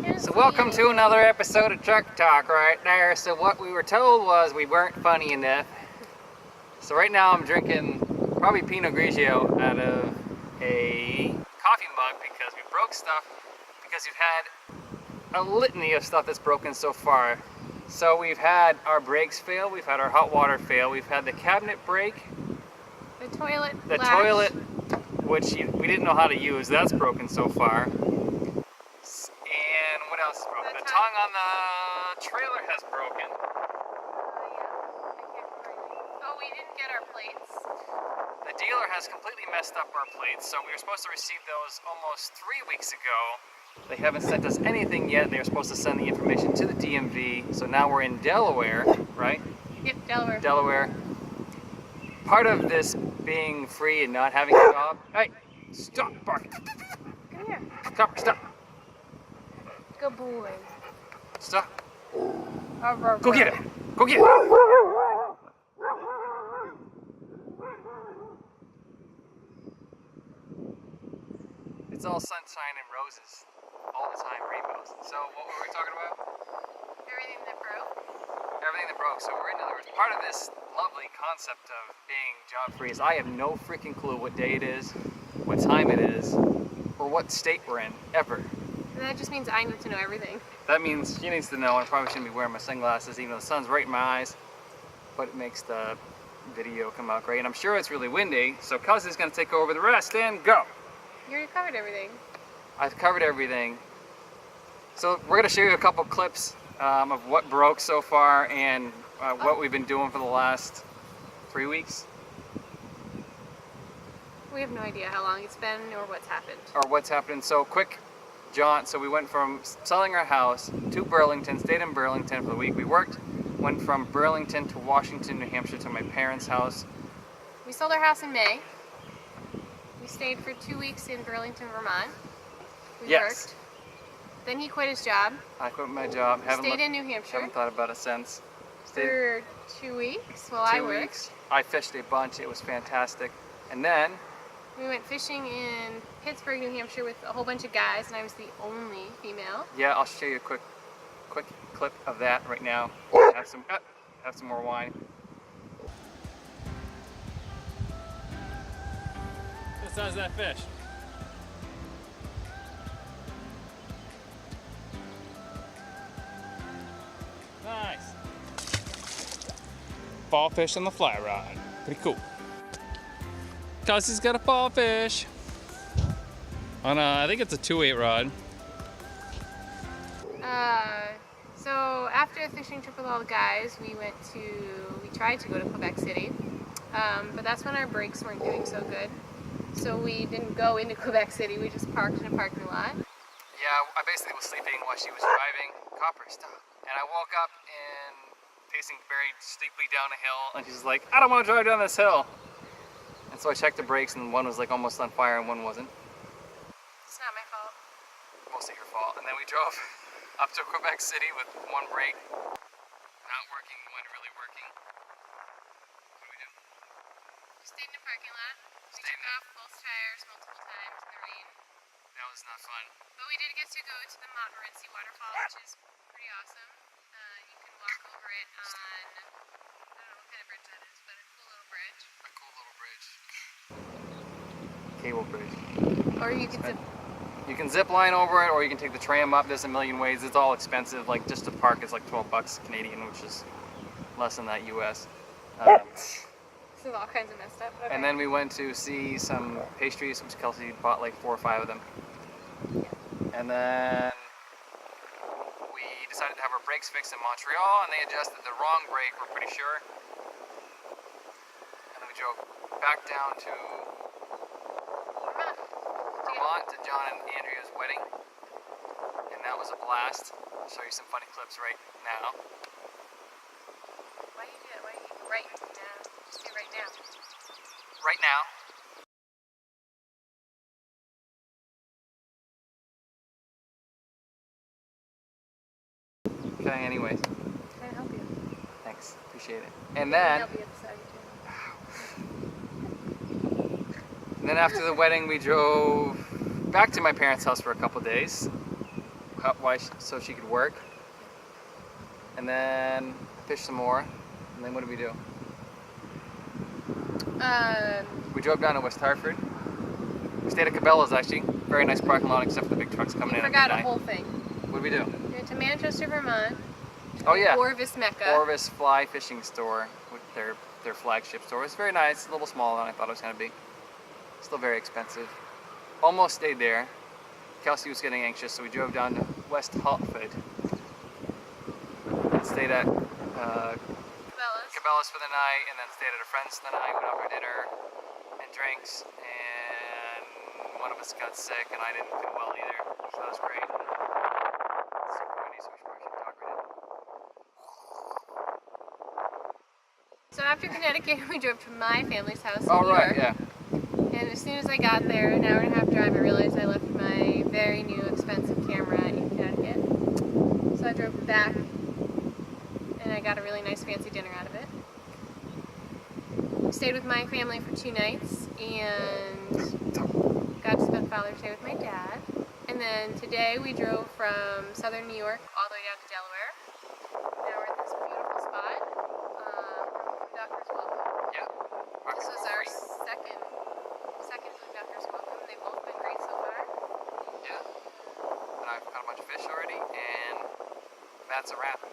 So welcome to another episode of Truck Talk right there. So what we were told was we weren't funny enough. So right now I'm drinking probably Pinot Grigio out of a coffee mug because we broke stuff, because we've had a litany of stuff that's broken so far. So we've had our brakes fail, we've had our hot water fail, we've had the cabinet break, the toilet, which we didn't know how to use, that's broken so far. And what else is broken? The tongue on the trailer has broken. Oh, we didn't get our plates. The dealer has completely messed up our plates, so we were supposed to receive those almost 3 weeks ago. They haven't sent us anything yet. They were supposed to send the information to the DMV, so now we're in Delaware, right? Yep, Delaware. Delaware. Part of this being free and not having a job. Hey, stop barking. Come here. Stop. Good boy. Stop. Go Go get it. Go get it. It's all sunshine and roses all the time, rainbows. So what were we talking about? Everything that broke. Everything that broke. So we're in other words, part of this lovely concept of being job free is I have no freaking clue what day it is, what time it is, or what state we're in, ever. And that just means I need to know everything. That means she needs to know I probably shouldn't be wearing my sunglasses even though the sun's right in my eyes, but it makes the video come out great. And I'm sure it's really windy, so Kelsey's gonna take over the rest and go. You already covered everything. I've covered everything. So we're gonna show you a couple clips of what broke so far and what we've been doing for the last 3 weeks. We have no idea how long it's been or what's happened. Or what's happening. So quick jaunt. So we went from selling our house to Burlington, stayed in Burlington for the week we worked, went from Burlington to Washington, New Hampshire to my parents' house. We sold our house in May. We stayed for 2 weeks in Burlington, Vermont. We worked. Then he quit his job. I quit my job. Stayed in New Hampshire. Haven't thought about it since. For 2 weeks while I worked. 2 weeks. I fished a bunch. It was fantastic. And then we went fishing in Pittsburgh, New Hampshire with a whole bunch of guys, and I was the only female. Yeah, I'll show you a quick clip of that right now. Have some more wine. What size is that fish? Nice. Fall fish on the fly rod. Pretty cool. Kelsey's got a fall fish on I think it's a 2/8 rod. So after a fishing trip with all the guys, we tried to go to Quebec City, but that's when our brakes weren't doing so good. So we didn't go into Quebec City, we just parked in a parking lot. Yeah, I basically was sleeping while she was driving. Copper, stop. And I woke up and pacing very steeply down a hill, and she's like, I don't want to drive down this hill. And so I checked the brakes, and one was like almost on fire and one wasn't. It's not my fault. Mostly her fault. And then we drove up to Quebec City with one brake not working, one really working. What do we do? We stayed in a parking lot. We took off both tires multiple times in the rain. That was not fun. But we did get to go to the Montmorency waterfall, which is pretty awesome. You can walk over it on, I don't know what kind of bridge that is, but a cool little bridge. A cool little bridge. Cable bridge. Or you can zip. You can zip line over it, or you can take the tram up. There's a million ways. It's all expensive. Like just to park is like $12 Canadian, which is less than that US. This is all kinds of messed up. Okay. And then we went to see some pastries, which Kelsey bought like 4 or 5 of them. Yeah. And then we decided to have our brakes fixed in Montreal, and they adjusted the wrong brake, we're pretty sure. And then we drove back down to Vermont to John and Andrea's wedding. And that was a blast. I'll show you some funny clips right now. Why do you do that? Why do you right now? Just do right now. Right now. Okay, anyways. Can I help you? Thanks, appreciate it. And then, and then after the wedding, we drove back to my parents' house for a couple days. so she could work. And then fish some more. And then what did we do? We drove down to West Hartford. We stayed at Cabela's actually. Very nice parking lot except for the big trucks coming You in forgot at a midnight. whole thing. What did we do? We went to Manchester, Vermont. Oh yeah. Orvis Mecca. Orvis Fly Fishing Store with their flagship store. It's very nice, a little smaller than I thought it was going to be. Still very expensive. Almost stayed there. Kelsey was getting anxious, so we drove down to West Hartford and stayed at Cabela's for the night, and then stayed at a friend's for the night. Went out for dinner and drinks, and one of us got sick, and I didn't feel well either, so that was great. Super windy, so we should talk right now. So after Connecticut, we drove to my family's house in Oh New right, York. yeah. And as soon as I got there, an hour and a half drive, I realized I left my very new expensive camera in Connecticut. So I drove back, and I got a really nice fancy dinner out of it. Stayed with my family for 2 nights, and got to spend Father's Day with my dad. And then today we drove from southern New York all the way down to Delaware. Now we're at this beautiful spot, Doctor's Welcome. Yeah. This was our second Food Doctor's Welcome. They've both been great so far. Yeah. And I've caught a bunch of fish already, and that's a wrap.